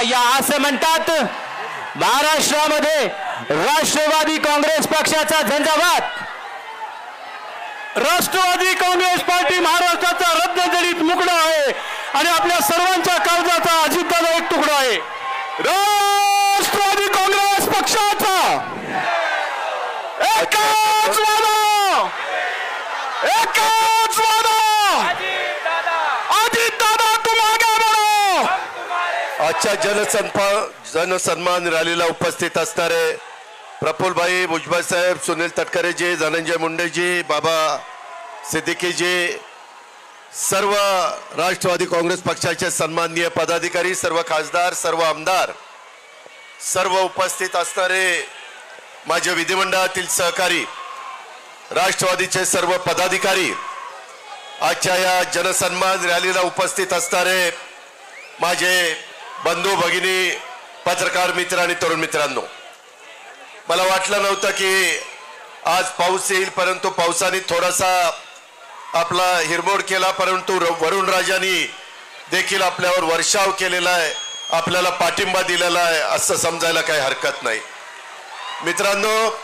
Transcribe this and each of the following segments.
या असं म्हणतात महाराष्ट्रामध्ये राष्ट्रवादी काँग्रेस पक्षाचा झंझावात, राष्ट्रवादी काँग्रेस पार्टी महाराष्ट्राचा रत्नजडीत मुकडा आहे आणि आपल्या सर्वांच्या काळजाचा अजितदादा एक तुकडा आहे. राष्ट्रवादी काँग्रेस पक्षाचा एकच वादा, एकच वादा, अजितदादा तुम आगे बढ़ो. आजच्या जनसन्मान रॅलीला उपस्थित असणारे प्रफुल्लभाई भुजबळ साहेब, सुनील तटकरेजी, धनंजय मुंडेजी, बाबा सिद्दीकीजी, सर्व राष्ट्रवादी काँग्रेस पक्षाचे सन्माननीय पदाधिकारी, सर्व खासदार, सर्व आमदार, सर्व उपस्थित असणारे माझे विधिमंडळातील सहकारी, राष्ट्रवादीचे सर्व पदाधिकारी, आजच्या या जनसन्मान रॅलीला उपस्थित असणारे माझे बंधू भगिनी, पत्रकार मित्र आणि तरुण मित्रांनो, मला वाटलं नव्हतं की आज पाऊस येईल, परंतु पावसाने थोडासा आपला हिरमोड केला, परंतु वरुण राजांनी देखील आपल्यावर वर्षाव केलेला आहे, आपल्याला पाठिंबा दिलेला आहे असं समजायला काही हरकत नाही. मित्रांनो,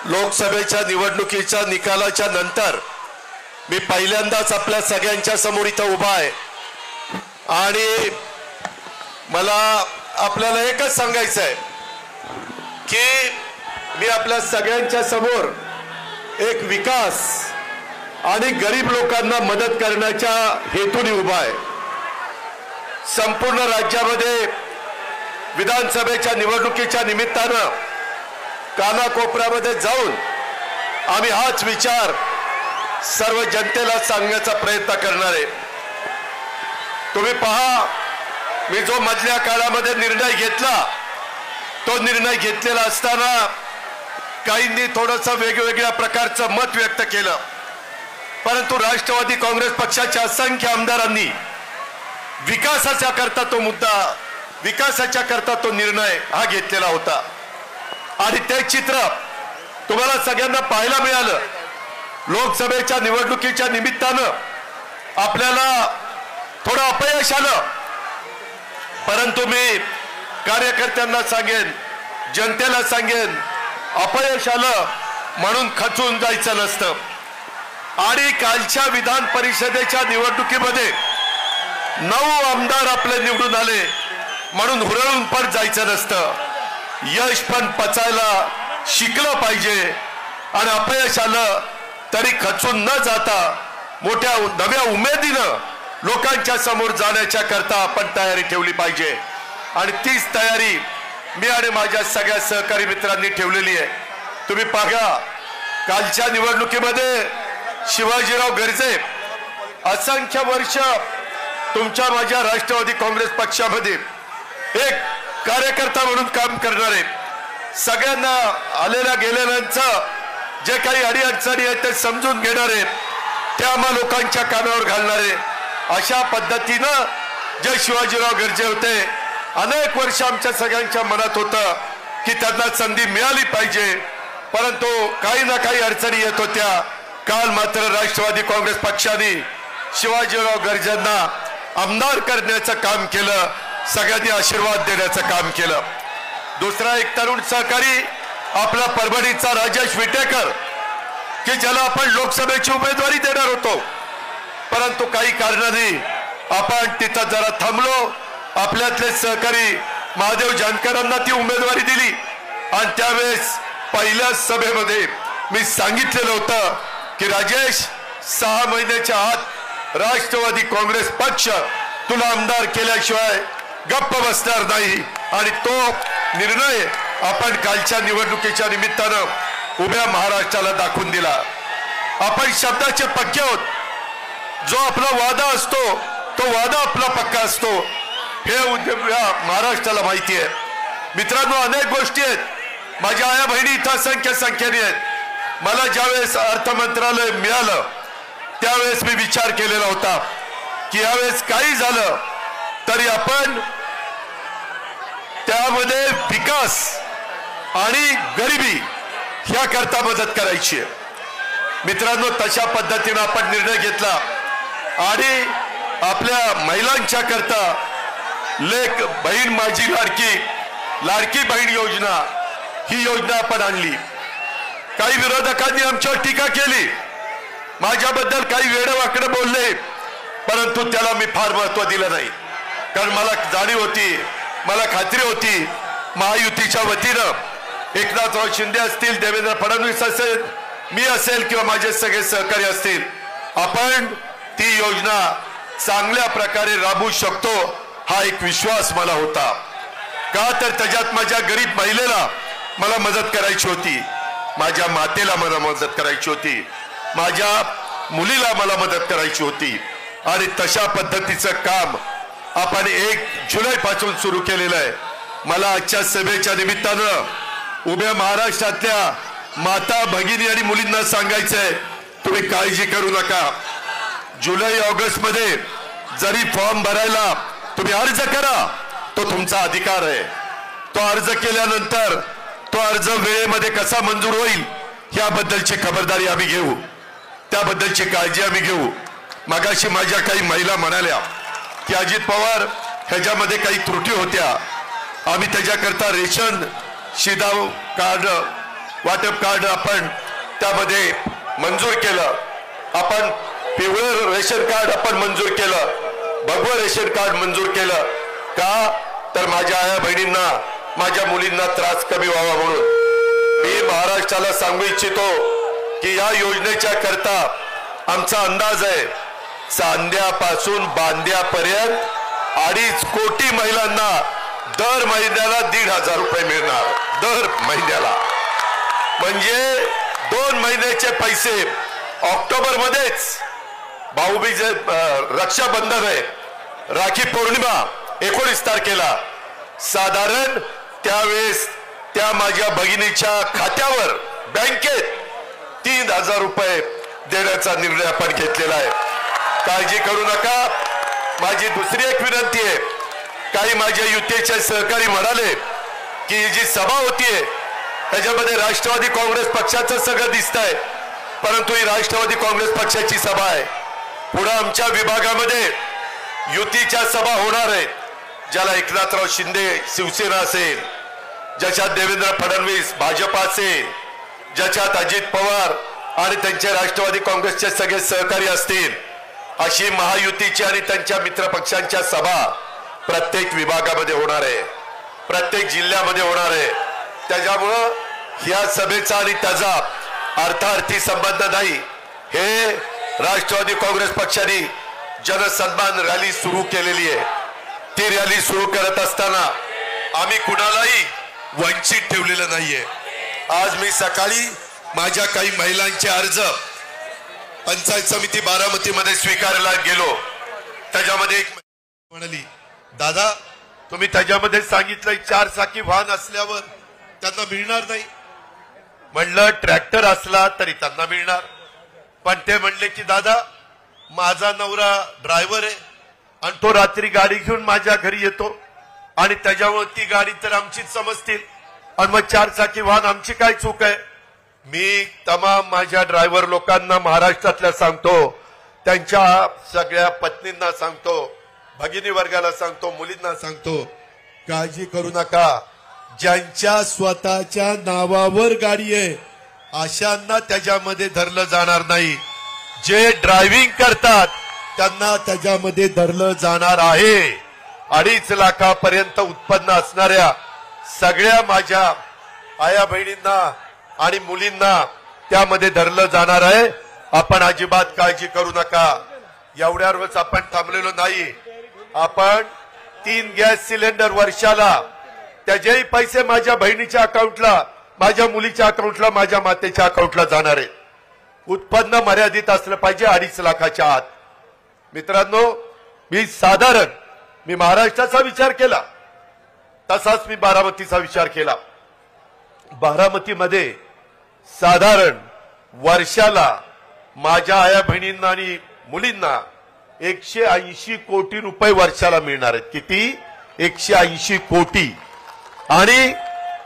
लोकसभेच्या निवडणुकीच्या निकालाच्या नंतर मी पहिल्यांदाच आपल्या सगळ्यांच्या समोर इथं उभा आहे आणि मला आपल्याला एकच सांगायचं आहे की मी आपल्या सगळ्यांच्या समोर एक विकास आणि गरीब लोकांना मदत करण्याच्या हेतूने उभा आहे. संपूर्ण राज्यामध्ये विधानसभेच्या निवडणुकीच्या निमित्तानं कानाकोपऱ्यामध्ये जाऊन आम्ही हाच विचार सर्व जनतेला सांगण्याचा प्रयत्न करणार आहे. तुम्ही पहा, मी जो मधल्या काळामध्ये निर्णय घेतला, तो निर्णय घेतलेला असताना काहींनी थोडंसं वेगवेगळ्या प्रकारचं मत व्यक्त केलं, परंतु राष्ट्रवादी काँग्रेस पक्षाच्या असंख्य आमदारांनी विकासाच्या करता तो मुद्दा, विकासाच्या करता तो निर्णय हा घेतलेला होता आणि ते चित्र तुम्हाला सगळ्यांना पाहायला मिळालं. लोकसभेच्या निवडणुकीच्या निमित्तानं आपल्याला थोडं अपयश आलं, परंतु मी कार्यकर्त्यांना सांगेन, जनतेला सांगेन, अपयश आलं म्हणून खचून जायचं नसतं. आणि कालच्या विधान परिषदेच्या निवडणुकीमध्ये 9 आमदार आपले निवडून आले म्हणून हुरळून पण जायचं नसतं. यश पण पचायला शिकलं पाहिजे आणि अपयश आलं तरी खचून न जाता मोठ्या नव्या उमेदीनं लोकांच्या समोर जाण्याच्या करता आपण तयारी ठेवली पाहिजे आणि तीच तयारी मी आणि माझ्या सगळ्या सहकारी मित्रांनी ठेवलेली आहे. तुम्ही पाहा, कालच्या निवडणुकीमध्ये शिवाजीराव गर्जे असंख्य वर्ष तुमच्या माझ्या राष्ट्रवादी काँग्रेस पक्षामध्ये एक कार्यकर्ता म्हणून काम करणारे, सगळ्यांना आलेल्या गेलेल्यांचं जे काही अडीअडचणी आहेत ते समजून घेणारे, त्या आम्हा लोकांच्या कानावर घालणारे, अशा पद्धतीनं जे शिवाजीराव गर्जे होते, अनेक वर्ष आमच्या सगळ्यांच्या मनात होतं की त्यांना संधी मिळाली पाहिजे, परंतु काही ना काही अडचणी येत होत्या. काल मात्र राष्ट्रवादी काँग्रेस पक्षाने शिवाजीराव गर्जेंना आमदार करण्याचं काम केलं, सगळ्यांनी आशीर्वाद देण्याचं काम केलं. दुसरा एक तरुण सहकारी आपला परभणीचा राजेश विटेकर, की ज्याला आपण लोकसभेची उमेदवारी देणार होतो, परंतु काही कारणाने आपण तिथं जरा थांबलो. आपल्यातले सहकारी महादेव जानकरांना ती उमेदवारी दिली आणि त्यावेळेस पहिल्या सभेमध्ये मी सांगितलेलं होतं की राजेश, 6 महिन्याच्या आत राष्ट्रवादी काँग्रेस पक्ष तुला आमदार केल्याशिवाय गप्प बसणार नाही आणि तो निर्णय आपण कालच्या निवडणुकीच्या निमित्तानं उभ्या महाराष्ट्राला दाखवून दिला. आपण शब्दाचे पक्के आहोत. जो आपला वादा असतो तो वादा आपला पक्का असतो, हे महाराष्ट्राला माहिती आहे. मित्रांनो, अनेक गोष्टी आहेत. माझ्या आया बहिणी इथं असंख्य संख्येने आहेत. मला ज्यावेळेस अर्थ मंत्रालय मिळालं त्यावेळेस मी विचार केलेला होता की यावेळेस काही झालं तरी आपण त्यामध्ये विकास आणि गरिबी ह्या करता मदत करायची आहे. मित्रांनो, तशा पद्धतीने आपण निर्णय घेतला आणि आपल्या महिलांच्या करता लेक बहीण माझी लाडकी बहीण योजना, ही योजना आपण आणली. काही विरोधकांनी आमच्यावर टीका केली, माझ्याबद्दल काही वेडवाकडं बोलले, परंतु त्याला मी फार महत्व दिलं नाही. कारण मला जाणीव होती, मला खात्री होती, महायुतीच्या वतीनं एकनाथराव शिंदे असतील, देवेंद्र फडणवीस असेल, मी असेल किंवा माझे सगळे सहकारी असतील, आपण ती योजना चांगल्या प्रकारे राबवू शकतो, हा एक विश्वास मला होता. का तर त्याच्यात माझ्या गरीब महिलेला मला मदत करायची होती, माझ्या मातेला मला मदत करायची होती, माझ्या मुलीला मला मदत करायची होती. आणि तशा पद्धतीचं काम आपण 1 जुलैपासून सुरू केलेलं आहे. मला आजच्या सभेच्या निमित्तानं उभ्या महाराष्ट्रातल्या माता भगिनी आणि मुलींना सांगायचंय, तुम्ही काळजी करू नका. जुलै ऑगस्ट मध्ये जरी फॉर्म भरायला तुम्ही अर्ज करा, तो तुमचा अधिकार आहे. तो अर्ज केल्यानंतर तो अर्ज वेळेमध्ये कसा मंजूर होईल याबद्दलची खबरदारी आम्ही घेऊ, त्याबद्दलची काळजी आम्ही घेऊ. मगाशी माझ्या काही महिला म्हणाल्या की अजित पवार ह्याच्यामध्ये काही त्रुटी होत्या, आम्ही त्याच्याकरता रेशन शिधाव कार्ड, वाटप कार्ड आपण त्यामध्ये मंजूर केलं, आपण पिवळं रेशन कार्ड आपण मंजूर केलं, भगवं रेशन कार्ड मंजूर केलं. का तर माझ्या आया बहिणींना, माझ्या मुलींना त्रास कमी व्हावा म्हणून. मी महाराष्ट्राला सांगू इच्छितो की या योजनेच्या करता आमचा अंदाज आहे, चांद्यापासून बांद्यापर्यंत 2.5 कोटी महिलांना दर महिन्याला 1,500 रुपये मिळणार, दर महिन्याला. म्हणजे 2 महिन्याचे पैसे. ऑक्टोबर मध्येच भाऊबीज, रक्षाबंधन आहे, राखी पौर्णिमा 19 तारखेला, साधारण त्यावेळेस त्या माझ्या भगिनीच्या खात्यावर बँकेत 3,000 रुपये देण्याचा निर्णय आपण घेतलेला आहे. काळजी करू नका. माझी दुसरी एक विनंती आहे, काही माझ्या युतीचे सहकारी म्हणाले की ही जी सभा होतीये त्याच्यामध्ये राष्ट्रवादी काँग्रेस पक्षाचं सगळं दिसतंय, परंतु ही राष्ट्रवादी काँग्रेस पक्षाची सभा आहे. पुढे आमच्या विभागामध्ये युतीच्या सभा होणार आहेत, ज्याला एकनाथराव शिंदे शिवसेना असेल, ज्याच्यात देवेंद्र फडणवीस भाजप असेल, ज्याच्यात अजित पवार आणि त्यांचे राष्ट्रवादी काँग्रेसचे सगळे सहकारी असतील, अशी महायुतीची आणि त्यांच्या मित्र पक्षांच्या सभा प्रत्येक विभागामध्ये होणार आहे, प्रत्येक जिल्ह्यामध्ये होणार आहे. त्याच्यामुळं ह्या सभेचा आणि त्याचा अर्थार्थी संबंध नाही. हे राष्ट्रवादी काँग्रेस पक्षाने जनसन्मान रॅली सुरू केलेली आहे. ती रॅली सुरू करत असताना आम्ही कुणालाही वंचित ठेवलेलं नाहीये. आज मी सकाळी माझ्या काही महिलांचे अर्ज पंचायत समिती बारामतीमध्ये स्वीकारायला गेलो. त्याच्यामध्ये एक म्हणाली, दादा तुम्ही त्याच्यामध्ये सांगितलं 4 चाकी वाहन असल्यावर त्यांना मिळणार नाही. म्हणलं ट्रॅक्टर असला तरी त्यांना मिळणार. पण ते म्हणले की दादा माझा नवरा ड्रायव्हर आहे आणि तो रात्री गाडी घेऊन माझ्या घरी येतो आणि त्याच्यामुळे ती गाडी तर आमचीच समजतील आणि मग 4 चाकी वाहन आमची काय चूक आहे. मी तमाम माझ्या ड्रायव्हर लोकांना महाराष्ट्रातल्या सांगतो, त्यांच्या सगळ्या पत्नींना सांगतो, भगिनी वर्गाला सांगतो, मुलींना सांगतो, काळजी करू नका. ज्यांच्या स्वतःच्या नावावर गाडी आहे अशांना त्याच्यामध्ये धरलं जाणार नाही. जे ड्रायव्हिंग करतात त्यांना त्याच्यामध्ये धरलं जाणार आहे. 2.5 लाखापर्यंत उत्पन्न असणाऱ्या सगळ्या माझ्या आया बहिणींना आणि मुलींना त्यामध्ये धरलं जाणार आहे. आपण अजिबात काळजी करू नका. एवढ्यावरच आपण थांबलेलो नाही. आपण 3 गॅस सिलेंडर वर्षाला, त्याचेही पैसे माझ्या बहिणीच्या अकाउंटला, माझ्या मुलीच्या अकाउंटला, माझ्या मातेच्या अकाउंटला जाणार आहे. उत्पन्न मर्यादित असलं पाहिजे 2.5 लाखाच्या आत. मित्रांनो, मी महाराष्ट्राचा विचार केला, तसाच मी बारामतीचा विचार केला. बारामतीमध्ये साधारण वर्षाला माझ्या आया बहिणींना आणि मुलींना 180 कोटी रुपये वर्षाला मिळणार आहेत. किती? 180 कोटी. आणि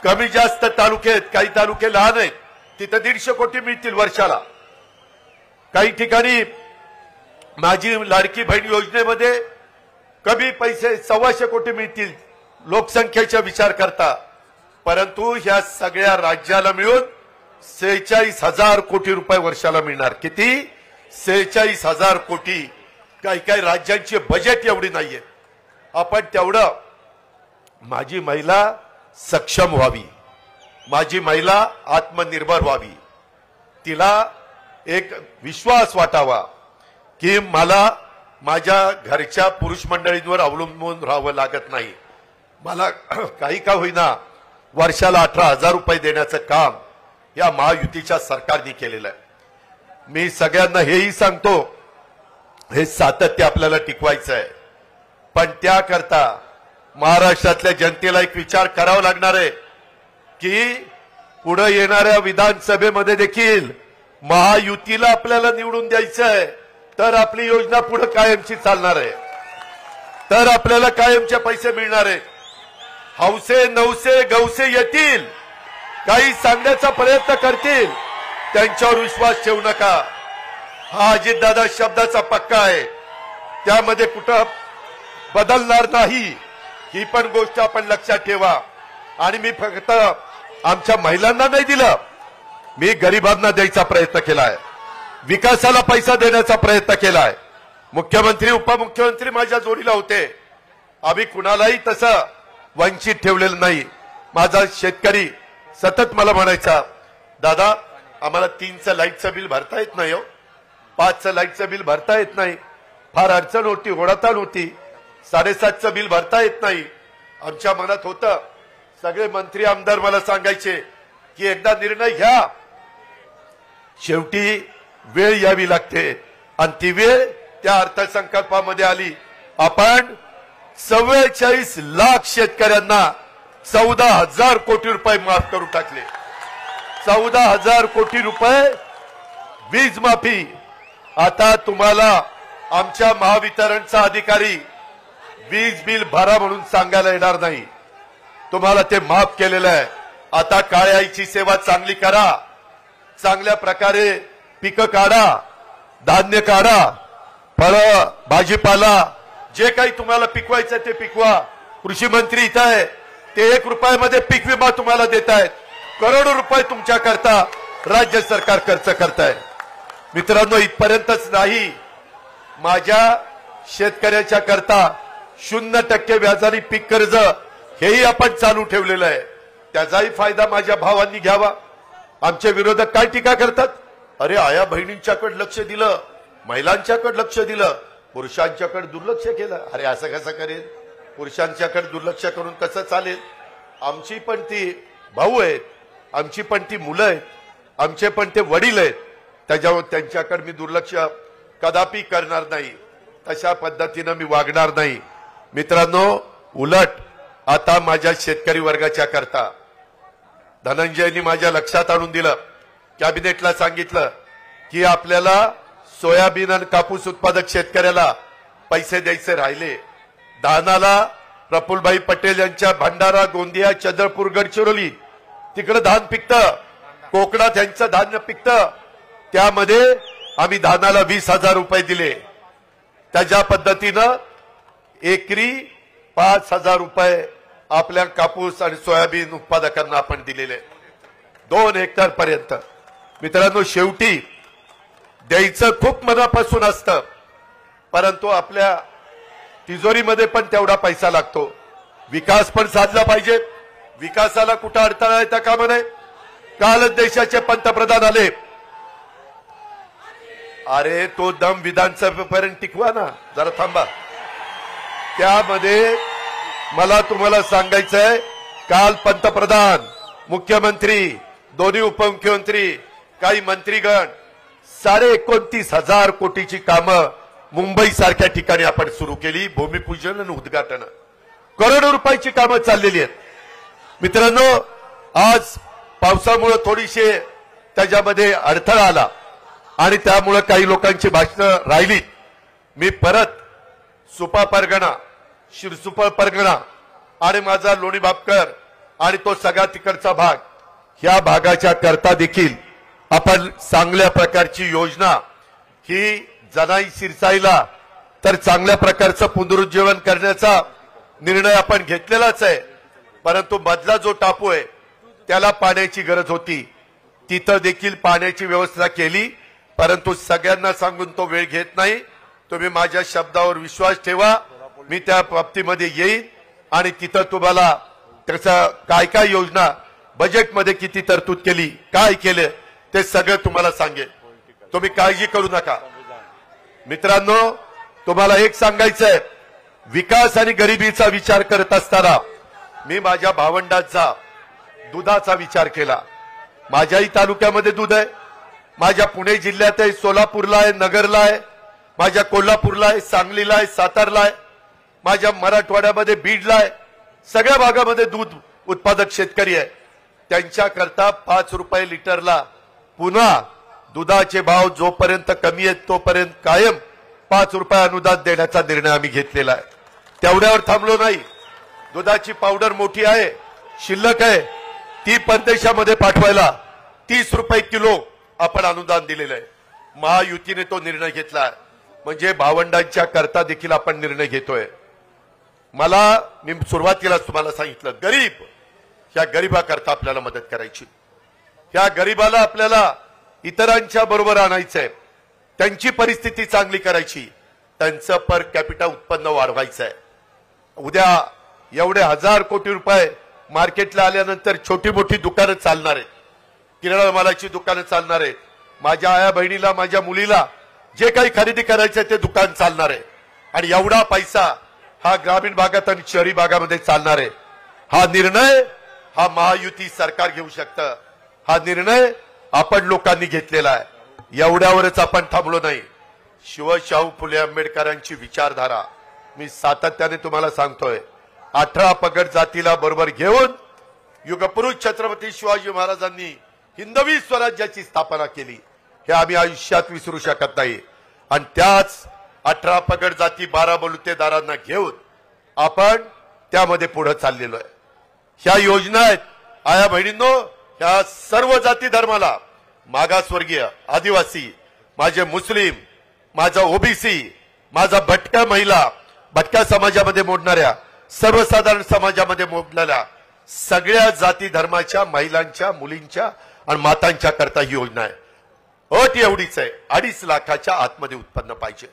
कमी जास्त तालुके आहेत, काही तालुके लहान आहेत, तिथे 150 कोटी मिळतील वर्षाला. काही ठिकाणी माझी लाडकी बहीण योजनेमध्ये कमी पैसे 125 कोटी मिळतील लोकसंख्येचा विचार करता, परंतु ह्या सगळ्या राज्याला मिळून 46,000 कोटी रुपये वर्षाला मिळणार. किती? 46,000 कोटी. काही काही राज्यांची बजेट एवढी नाहीये. आपण तेवढं माझी महिला सक्षम व्हावी, माझी महिला आत्मनिर्भर व्हावी, तिला एक विश्वास वाटावा की मला माझ्या घरच्या पुरुष मंडळींवर अवलंबून राहावं लागत नाही. मला काही का होईना वर्षाला 18,000 रुपये देण्याचं काम या महायुतीच्या सरकारने केलेलं आहे. मी सगळ्यांना हेही सांगतो, हे सातत्य आपल्याला टिकवायचं आहे, पण त्याकरता महाराष्ट्रातल्या जनतेला एक विचार करावा लागणार आहे की पुढे येणाऱ्या विधानसभेमध्ये देखील महायुतीला आपल्याला निवडून द्यायचं आहे, तर आपली योजना पुढे कायमची चालणार आहे, तर आपल्याला कायमचे पैसे मिळणार आहेत. हौसे नवसे गवसे येतील, काही सांगण्याचा प्रयत्न करतील, त्यांच्यावर विश्वास ठेवू नका. हा अजितदादा शब्दाचा पक्का आहे, त्यामध्ये कुठं बदलणार नाही, ही पण गोष्ट आपण लक्षात ठेवा. आणि मी फक्त आमच्या महिलांना नाही दिलं, मी गरिबांना द्यायचा प्रयत्न केलाय, विकासाला पैसा देण्याचा प्रयत्न केलाय. मुख्यमंत्री उपमुख्यमंत्री माझ्या जोडीला होते, आम्ही कुणालाही तसं वंचित ठेवलेलं नाही. माझा शेतकरी सतत मला म्हणायचा, दादा आम्हाला 3चं लाईटचं बिल भरता येत नाही, 5चं लाईटचं बिल भरता येत नाही, फार अडचण होती, ओढाताण होती, 7.5चं बिल भरता येत नाही. आमच्या मनात होतं, सगळे मंत्री आमदार मला सांगायचे की एकदा निर्णय घ्या, शेवटी वेळ यावी लागते, आणि ती वेळ त्या अर्थसंकल्पामध्ये आली. आपण 44 लाख शेतकऱ्यांना 14,000 कोटी रुपये माफ करून टाकले. 14,000 कोटी रुपये वीज माफी. आता तुम्हाला आमच्या महावितरणचा अधिकारी वीज बिल भरा म्हणून सांगायला येणार नाही, तुम्हाला ते माफ केलेलं आहे. आता काळ्या आईची सेवा चांगली करा, चांगल्या प्रकारे पिकं काढा, धान्य काढा, फळं भाजीपाला जे काही तुम्हाला पिकवायचं ते पिकवा. कृषी मंत्री इथं आहे, ते 1 रुपयामध्ये पीक विमा तुम्हाला देत आहेत. करोडो रुपये तुमच्या करता राज्य सरकार खर्च करताय. मित्रांनो, इथपर्यंतच नाही, माझ्या शेतकऱ्याच्या करता 0% व्याजाने पीक कर्ज हेही आपण चालू ठेवलेलं आहे. त्याचाही फायदा माझ्या भावांनी घ्यावा. आमचे विरोधक काय टीका करतात, अरे आया बहिणींच्याकडे लक्ष दिलं, महिलांच्याकडे लक्ष दिलं, पुरुषांच्याकडे दुर्लक्ष केलं. अरे असं कसं करेल, पुरुषांच्याकडे दुर्लक्ष करून कसं चालेल? आमची पण ती भाऊ आहेत, आमची पण ती मुलं आहेत, आमचे पण ते वडील आहेत, त्याच्यावर त्यांच्याकडे मी दुर्लक्ष कदापि करणार नाही, तशा पद्धतीनं मी वागणार नाही. मित्रांनो, उलट आता माझ्या शेतकरी वर्गाच्या करता धनंजयनी माझ्या लक्षात आणून दिलं, कॅबिनेटला सांगितलं की आपल्याला सोयाबीन आणि कापूस उत्पादक शेतकऱ्याला पैसे द्यायचे राहिले. धानाला प्रफुल्लभाई पटेल यांच्या भंडारा गोंदिया चंद्रपूर गडचिरोली तिकडे धान पिकतं, कोकणात यांचं धान्य पिकतं, त्यामध्ये आम्ही धानाला 20,000 रुपये दिले. त्याच्या पद्धतीनं एकरी 5,000 रुपये आपल्या कापूस आणि सोयाबीन उत्पादकांना आपण दिलेले 2 हेक्टर पर्यंत. मित्रांनो, शेवटी द्यायचं खूप मनापासून असतं, परंतु आपल्या तिजोरीमध्ये पण तेवढा पैसा लागतो. विकास पण साधला पाहिजे, विकासाला कुठं अडथळा येता कामा नये. कालच देशाचे पंतप्रधान आले, अरे तो दम विधानसभेपर्यंत टिकवा ना, जरा थांबा. त्यामध्ये मला तुम्हाला सांगायचंय, काल पंतप्रधान, मुख्यमंत्री, दोन्ही उपमुख्यमंत्री, काही मंत्रीगण 29,500 कोटीची कामं मुंबई सारख्या ठिकाणी आपण सुरू केली. भूमिपूजन आणि उद्घाटन, करोडो रुपयाची कामं चाललेली आहेत. मित्रांनो, आज पावसामुळे थोडीशी त्याच्यामध्ये अडथळा आला आणि त्यामुळे काही लोकांची भाषणं राहिली. मी परत सुपा परगणा, शिरसुपा परगणा आणि माझा लोणी बापकर आणि तो सगळा तिकडचा भाग, ह्या भागाच्या करता देखील आपण चांगल्या प्रकारची योजना ही जनाई शिरसाईला तर चांगल्या प्रकारचं पुनरुज्जीवन करण्याचा निर्णय आपण घेतलेलाच आहे. परंतु मधला जो टापू आहे त्याला पाण्याची गरज होती, तिथं देखील पाण्याची व्यवस्था केली. परंतु सगळ्यांना सांगून तो वेळ घेत नाही. तुम्ही माझ्या शब्दावर विश्वास ठेवा, मी त्या बाबतीमध्ये येईन आणि तिथं तुम्हाला त्याचा काय काय योजना, बजेटमध्ये किती तरतूद केली, काय केलं ते सगळं तुम्हाला सांगेन. तुम्ही काळजी करू नका. मित्रांनो, तुम्हाला एक सांगायचंय, विकास आणि गरिबीचा विचार करत असताना मी माझ्या भावंडांचा दुधाचा विचार केला. माझ्याही तालुक्यामध्ये दूध आहे, माझ्या पुणे जिल्ह्यात आहे, सोलापूरला आहे, नगरला आहे, माझ्या कोल्हापूरला आहे, सांगलीला आहे, सातारला आहे, माझ्या मराठवाड्यामध्ये बीडला आहे. सगळ्या भागामध्ये दूध उत्पादक शेतकरी आहे. त्यांच्याकरता 5 रुपये लिटरला पुन्हा दुधाचे भाव जोपर्यंत कमी आहेत तोपर्यंत कायम 5 रुपये अनुदान देण्याचा निर्णय आम्ही घेतलेला आहे. तेवढ्यावर थांबलो नाही. दुधाची पावडर मोठी आहे, शिल्लक आहे, ती परदेशामध्ये पाठवायला 30 रुपये किलो आपण अनुदान दिलेलं आहे. महायुतीने तो निर्णय घेतला. म्हणजे भावंडांच्या करता देखील आपण निर्णय घेतोय. मी सुरुवातीला तुम्हाला सांगितलं, गरीब, ह्या गरीबाकरता आपल्याला मदत करायची. ह्या गरीबाला आपल्याला इतरांच्या बरोबर आणायचंय, त्यांची परिस्थिती चांगली करायची, त्यांचं पर कॅपिटा उत्पन्न वाढवायचं आहे. उद्या एवढे 1000 कोटी रुपये मार्केटला आल्यानंतर छोटी मोठी दुकानं चालणार आहेत, किराणा मालाची दुकानं चालणार आहेत. माझ्या आया बहिणीला, माझ्या मुलीला जे काही खरेदी करायचं ते दुकान चालणार आहे. आणि एवढा पैसा हा ग्रामीण भागात आणि शहरी भागामध्ये चालणार आहे. हा निर्णय हा महायुती सरकार घेऊ शकतं. हा निर्णय आपण लोकांनी घेतलेला आहे. एवढ्यावरच आपण थांबलो नाही. शाहू फुले आंबेडकरांची विचारधारा मी सातत्याने तुम्हाला सांगतोय. 18 पगड जातीला बरोबर घेऊन युगपुरुष छत्रपती शिवाजी महाराजांनी हिंदवी स्वराज्याची स्थापना केली. हे आम्ही आयुष्यात विसरू शकत नाही. आणि त्याच 18 पगड जाती 12 बलुतेदारांना घेऊन आपण त्यामध्ये पुढे चाललेलो आहे. ह्या योजना आहेत आया बहिणींनो, ह्या सर्व जाती धर्माला, मागासवर्गीय, आदिवासी, माझे मुस्लिम, माझा ओबीसी, माझा भटक्या महिला, भटक्या समाजामध्ये मोडणाऱ्या, सर्वसाधारण समाजामध्ये मोडलेल्या सगळ्या जाती धर्माच्या महिलांच्या, मुलींच्या आणि मातांच्या करता ही योजना आहे. अट एवढीच आहे, 2.5 लाखाच्या आतमध्ये उत्पन्न पाहिजे.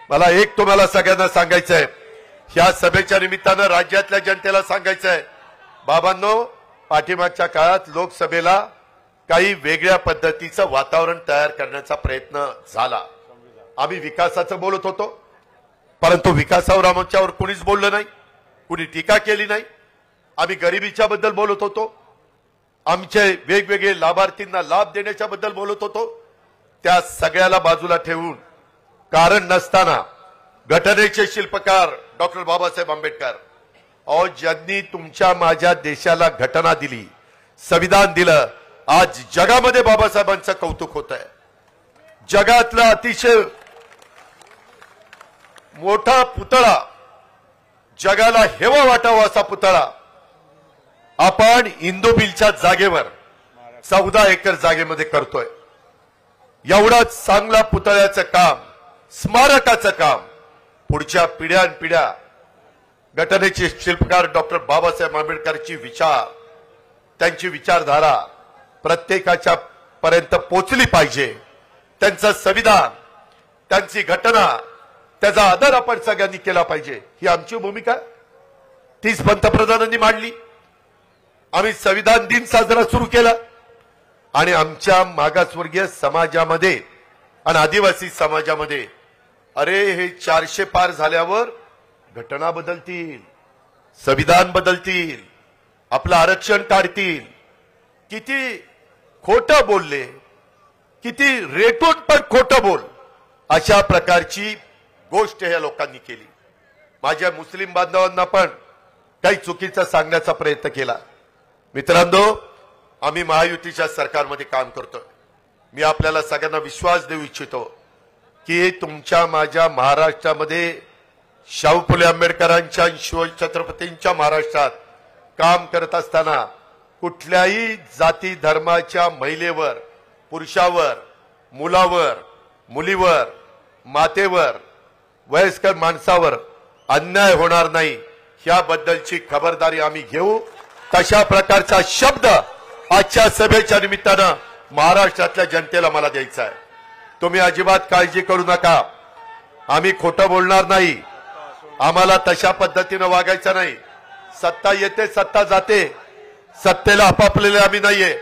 मला एक तुम्हाला सगळ्यांना सांगायचं आहे, ह्या सभेच्या निमित्तानं राज्यातल्या जनतेला सांगायचं आहे, बाबांनो, पाठीमागच्या काळात लोकसभेला काही वेगळ्या पद्धतीचं वातावरण तयार करण्याचा प्रयत्न झाला. आम्ही विकासाचं बोलत होतो, परंतु विकासावर आमच्यावर कुणीच बोललं नाही, कुणी टीका केली नाही. आम्ही गरिबीच्या बद्दल बोलत होतो, आमचे वेगवेगळे लाभार्थींना लाभ देण्याच्या बद्दल बोलत होतो. त्या सगळ्याला बाजूला ठेवून कारण नसताना घटनेचे शिल्पकार डॉक्टर बाबासाहेब आंबेडकर, अहो, ज्यांनी तुमच्या माझ्या देशाला घटना दिली, संविधान दिलं, आज जगामध्ये बाबासाहेबांचं कौतुक होत आहे. जगातला अतिशय मोठा पुतळा, जगाला हेवा वाटावा असा पुतळा आपण इंदू मिलच्या जागेवर 14 एकर जागेमध्ये करतोय. एवढाच चांगला पुतळ्याचं काम, स्मारकाचं काम पुढच्या पिढ्यानपिढ्या घटनेचे शिल्पकार डॉक्टर बाबासाहेब आंबेडकरची विचार, त्यांची विचारधारा प्रत्येकाच्या पर्यंत पोहोचली पाहिजे. त्यांचं संविधान, त्यांची घटना, त्याचा आदर आपण सगळ्यांनी केला पाहिजे. ही आमची भूमिका, तीच पंतप्रधानांनी मांडली. आम्ही संविधान दिन साजरा सुरू केला आणि आमच्या मागासवर्गीय समाजामध्ये आणि आदिवासी समाजामध्ये, अरे, हे 400 पार झाल्यावर घटना बदलतील, संविधान बदलतील, आपलं आरक्षण काढतील. किती खोटं बोलले, किती रेटून पण खोटं बोल, अशा प्रकारची गोष्ट ह्या लोकांनी केली. माझ्या मुस्लिम बांधवांना पण काही चुकीचं सांगण्याचा प्रयत्न केला. मित्रांनो, आम्ही महायुतीच्या सरकारमध्ये काम करतोय. मी आपल्याला सगळ्यांना विश्वास देऊ इच्छितो की तुमच्या माझ्या महाराष्ट्रामध्ये शाहू फुले आंबेडकरांच्या शिवछत्रपतींच्या महाराष्ट्रात काम करत असताना कुठल्याही जाती धर्माच्या महिलेवर, पुरुषावर, मुलावर, मुलीवर, मातेवर, वयस्कर माणसावर अन्याय होणार नाही याबद्दलची खबरदारी आम्ही घेऊ. तशा प्रकारचा शब्द आजच्या सभेच्या निमित्तानं महाराष्ट्रातल्या जनतेला मला द्यायचा आहे. तुम्ही अजिबात काळजी करू नका. आम्ही खोटं बोलणार नाही. आम्हाला तशा पद्धतीनं वागायचं नाही. सत्ता येते सत्ता जाते. सत्तेला आपापलेले आम्ही नाहीये.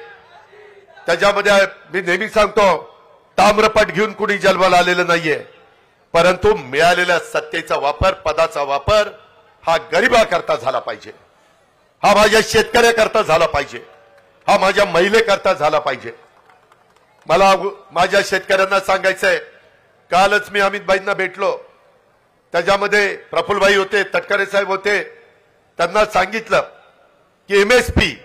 त्याच्यामध्ये मी नेहमी सांगतो ताम्रपट घेऊन कुणी जन्माला आलेलं नाहीये. परंतु मिळालेल्या सत्तेचा वापर पदाचा वापर हा गरिबाकरता झाला पाहिजे. हा माझ्या शेतकऱ्याकरता झाला पाहिजे. हा माझ्या महिलेकरता झाला पाहिजे. मला माझ्या शेतकऱ्यांना सांगायचंय. कालच मी अमितभाईंना भेटलो. त्याच्यामध्ये प्रफुल्लभाई होते, तटकरे साहेब होते. त्यांना सांगितलं की एमएसपी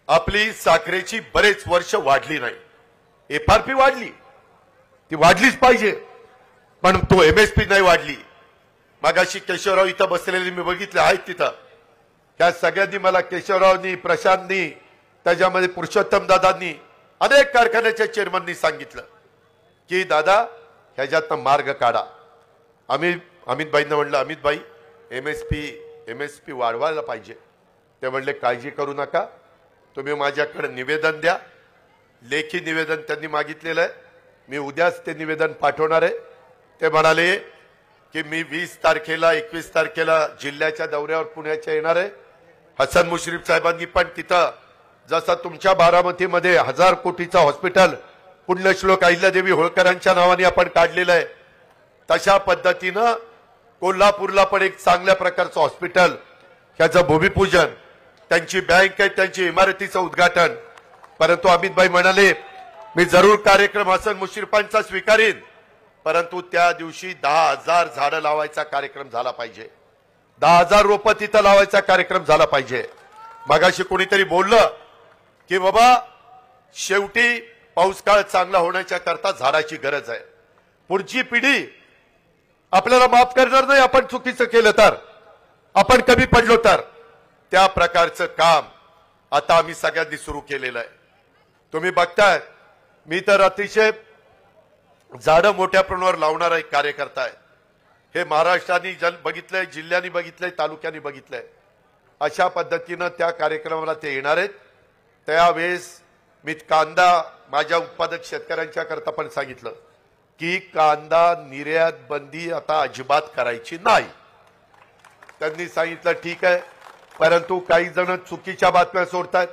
आपली साखरेची बरेच वर्ष वाढली नाही. एफआरपी वाढली, ती वाढलीच पाहिजे, पण तो एमएसपी नाही वाढली. मागाशी केशवराव इथं बसलेले मी बघितले आहेत तिथं. त्या सगळ्यांनी मला केशवरावनी, प्रशांतनी, त्याच्यामध्ये पुरुषोत्तम दादांनी, अनेक कारखान्याच्या चेअरमननी सांगितलं की दादा ह्याच्यातनं मार्ग काढा. अमितभाईंना म्हणलं अमितभाई एमएसपी वाढवायला पाहिजे. ते म्हणले काळजी करू नका, तुम्ही माझ्याकडे निवेदन द्या. लेखी निवेदन त्यांनी मागितलेलं आहे. मी उद्याच ते निवेदन पाठवणार आहे. ते म्हणाले की मी 20 तारखेला 21 तारखेला जिल्ह्याच्या दौऱ्यावर पुण्याच्या येणार आहे. हसन मुश्रीफ साहेबांनी पण तिथं जसं तुमच्या बारामतीमध्ये 1000 कोटीचं हॉस्पिटल पुण्यश्लोक अहिल्यादेवी होळकरांच्या नावाने आपण काढलेलं आहे, तशा पद्धतीनं कोल्हापूरला पण एक चांगल्या प्रकारचं हॉस्पिटल, ह्याचं भूमिपूजन, त्यांची बँक आहे, त्यांची इमारतीचं उद्घाटन. परंतु अमितभाई म्हणाले मी जरूर कार्यक्रम हसन मुश्रीफांचा स्वीकारेन, परंतु त्या दिवशी 10,000 झाडं लावायचा कार्यक्रम झाला पाहिजे. 10,000 रोपं तिथं लावायचा कार्यक्रम झाला पाहिजे. मगाशी कोणीतरी बोललं की बाबा शेवटी पाऊस काळ चांगला होण्याच्या करता झाडाची गरज आहे. पुढची पिढी आपल्याला माफ करणार नाही आपण चुकीचं केलं तर, आपण कमी पडलो तर. त्या प्रकारचं काम आता आम्ही सगळ्यांनी सुरू केलेलं आहे. तुम्ही बघताय मी तर अतिशय झाडं मोठ्या प्रमाणावर लावणारा एक कार्यकर्ता आहे. हे महाराष्ट्राने बघितलंय, जिल्ह्यांनी बघितलंय, तालुक्यांनी बघितलंय. अशा पद्धतीनं त्या कार्यक्रमाला ते येणार आहेत. त्यावेळेस मी कांदा माझ्या उत्पादक शेतकऱ्यांच्या करता पण सांगितलं की कांदा निर्यात बंदी आता अजिबात करायची नाही. त्यांनी सांगितलं ठीक आहे, परंतु काही जण चुकीच्या बातम्या सोडतात.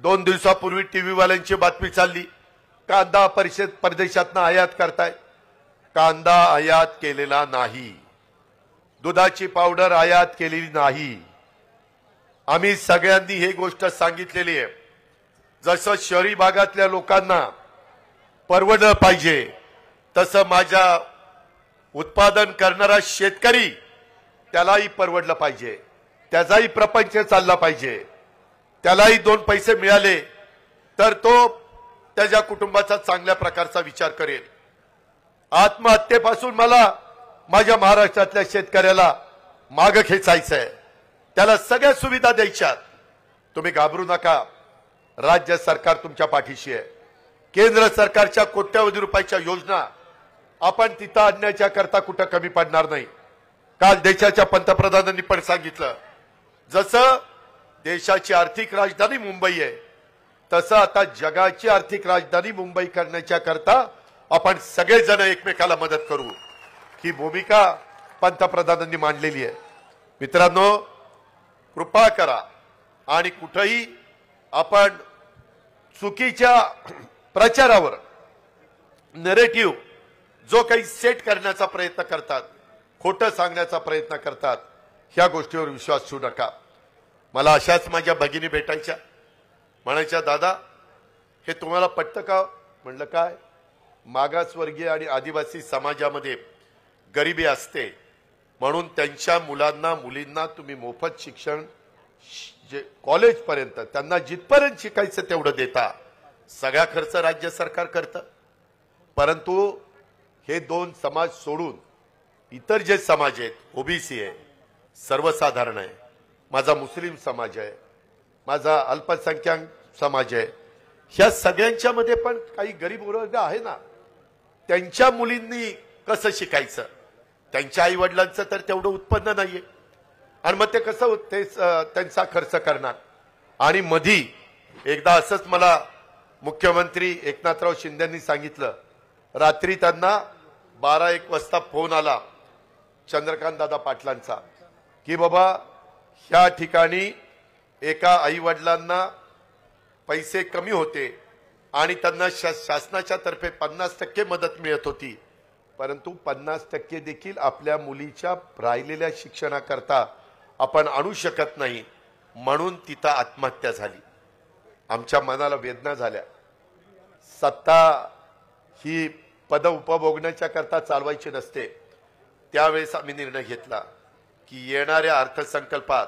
2 दिवसापूर्वी टीव्ही वाल्यांची बातमी चालली कांदा परदेशातनं आयात करताय. कांदा आयात केलेला नाही. दुधाची पावडर आयात केलेली नाही. आम्ही सगळ्यांनी ही गोष्ट सांगितलेली आहे. जसं शहरी भागातल्या लोकांना परवडलं पाहिजे तसं माझ्या उत्पादन करणारा शेतकरी त्यालाही परवडलं पाहिजे, त्याचाही प्रपंच चालला पाहिजे. त्यालाही 2 पैसे मिळाले तर तो त्याच्या कुटुंबाचा चांगल्या प्रकारचा विचार करेल. आत्महत्येपासून मला माझ्या महाराष्ट्रातल्या शेतकऱ्याला मागं खेचायचं आहे. त्याला सगळ्या सुविधा द्यायच्यात. तुम्ही घाबरू नका. राज्य सरकार तुमच्या पाठीशी आहे. केंद्र सरकारच्या कोट्यवधी रुपयाच्या योजना आपण तिथं आणण्याच्या करता कुठं कमी पडणार नाही. काल देशाच्या पंतप्रधानांनी पण सांगितलं जसं देशाची आर्थिक राजधानी मुंबई आहे तसं आता जगाची आर्थिक राजधानी मुंबई करण्याच्या करता आपण सगळेजण एकमेकाला मदत करू. ही भूमिका पंतप्रधानांनी मांडलेली आहे. मित्रांनो, कृपा करा आणि कुठेही आपण चुकीच्या प्रचारावर नरेटिव्ह जो काही सेट करण्याचा प्रयत्न करतात, खोटं सांगण्याचा प्रयत्न करतात, ह्या गोष्टीवर विश्वास ठेवू नका. मला अशाच माझ्या भगिनी भेटायच्या, म्हणायच्या दादा हे तुम्हाला पटतं का? म्हणलं काय, मागासवर्गीय आणि आदिवासी समाजामध्ये गरिबी असते म्हणून त्यांच्या मुलांना मुलींना तुम्ही मोफत शिक्षण जे कॉलेजपर्यंत त्यांना जिथपर्यंत शिकायचं तेवढं देता. सगळा खर्च राज्य सरकार करतं. परंतु हे 2 समाज सोडून इतर जे समाज आहेत, ओबीसी आहे, सर्वसाधारण आहे, माझा मुस्लिम समाज आहे, माझा अल्पसंख्याक समाज आहे, ह्या सगळ्यांच्या मध्ये पण काही गरीब वर्ग आहे ना, त्यांच्या मुलींनी कसं शिकायचं, त्यांच्या आई वडिलांचं तर तेवढं उत्पन्न नाहीये आणि मग ते कसं ते त्यांचा खर्च करणार. आणि मधी एकदा असंच मला मुख्यमंत्री एकनाथराव शिंदेंनी सांगितलं, रात्री त्यांना 12-1 वाजता फोन आला चंद्रकांत दादा पाटलांचा की बाबा ह्या ठिकाणी एका आई वडिलांना पैसे कमी होते आणि त्यांना शासनाच्या तर्फे 50% मदत मिळत होती, परंतु 50% देखील आपल्या मुलीच्या राहिलेल्या शिक्षणाकरता आपण आणू शकत नाही, म्हणून तिथं आत्महत्या झाली. आमच्या मनाला वेदना झाल्या. सत्ता ही पद उपभोगण्याच्या करता चालवायची नसते. त्यावेळेस आम्ही निर्णय घेतला की येणाऱ्या अर्थसंकल्पात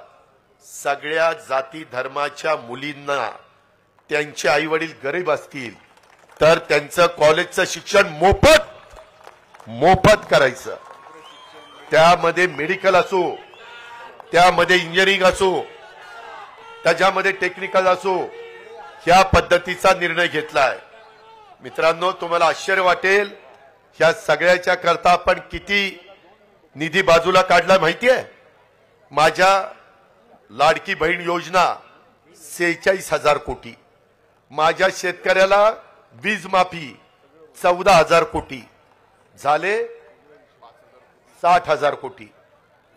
सगळ्या जाती धर्माच्या मुलींना त्यांचे आई वडील गरीब असतील तर त्यांचं कॉलेजचं शिक्षण मोफत करायचं. त्यामध्ये मेडिकल असो, त्यामध्ये इंजिनिअरिंग असो, त्याच्यामध्ये टेक्निकल असो, ह्या पद्धतीचा निर्णय घेतलाय. मित्रांनो, तुम्हाला आश्चर्य वाटेल ह्या सगळ्याच्या करता आपण किती निधी बाजूला काढला माहितीये. माझ्या लाडकी बहीण योजना 46,000 कोटी, माझ्या शेतकऱ्याला वीज माफी 14,000 कोटी झाले, 60,000 कोटी.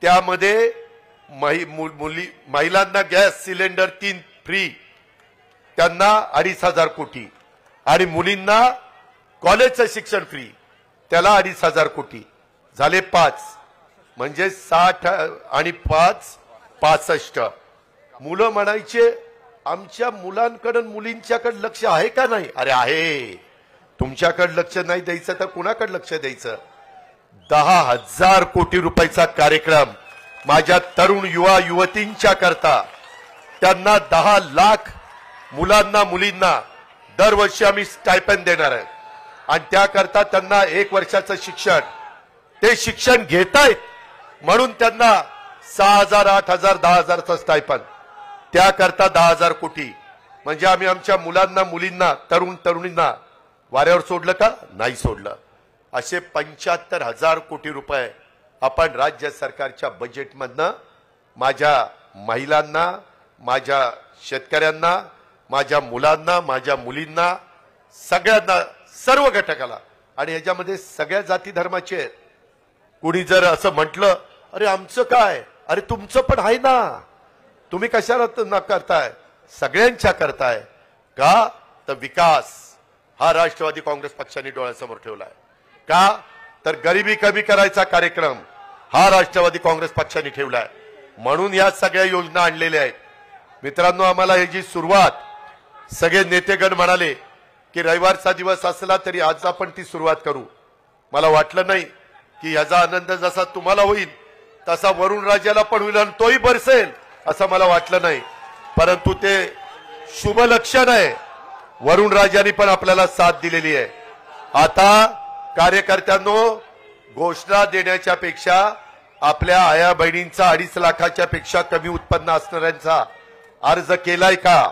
त्यामध्ये महिलांना गॅस सिलेंडर 3 फ्री, त्यांना 2,500 कोटी आणि मुलींना कॉलेजचं शिक्षण फ्री, त्याला 2,500 कोटी झाले 5, म्हणजे 60 आणि 5 65. मुलं म्हणायचे आमच्या मुलांकडे मुलींच्याकडे लक्ष आहे का नाही. अरे आहे. तुमच्याकडे लक्ष नाही द्यायचं तर कुणाकडे लक्ष द्यायचं. 10,000 कोटी रुपयाचा कार्यक्रम माझ्या तरुण युवा युवतींच्या करता, त्यांना 10 लाख मुलांना मुलींना दरवर्षी आम्ही स्टायपेंड देणार आहे आणि त्याकरता त्यांना 1 वर्षाचं शिक्षण, ते शिक्षण घेतायत म्हणून त्यांना 6,000, 8,000, 10,000चं स्टायपेंड, त्याकरता 10,000 कोटी. म्हणजे आम्ही आमच्या मुलांना मुलींना तरुण तरुणींना वाऱ्यावर सोडलं का. नाही सोडलं. असे 75,000 कोटी रुपये आपण राज्य सरकारच्या बजेटमधनं माझ्या महिलांना, माझ्या शेतकऱ्यांना, माझ्या मुलांना, माझ्या मुलींना, सगळ्यांना, सर्व घटकाला, आणि ह्याच्यामध्ये सगळ्या जाती धर्माचे आहेत. कुणी जर असं म्हटलं अरे आमचं काय, अरे तुमचं पण आहे ना, तुम्ही कशाला न करताय, सगळ्यांच्या करताय का. तर विकास हा राष्ट्रवादी काँग्रेस पक्षाने डोळ्यासमोर ठेवलाय. का तर गरिबी कमी करायचा कार्यक्रम हा राष्ट्रवादी काँग्रेस पक्षाने ठेवलाय, म्हणून या सगळ्या योजना आणलेल्या आहेत. मित्रांनो, आम्हाला याची सुरुवात सगळे नेतेगण म्हणाले की रविवारचा दिवस असला तरी आज आपण ती सुरुवात करू. मला वाटलं नाही की याचा आनंद जसा तुम्हाला होईल तसा वरुण राजाला पण होईल आणि तोही बरसेल असं मला वाटलं नाही, परंतु ते शुभ लक्षण आहे. वरुण राजांनी पण आपल्याला साथ दिलेली आहे. आता कार्यकर्त्यांनो, घोषणा देण्याच्या पेक्षा आपल्या आया बहिणींचा 2.5 लाखाच्या पेक्षा कमी उत्पन्न असणाऱ्यांचा अर्ज केलाय का,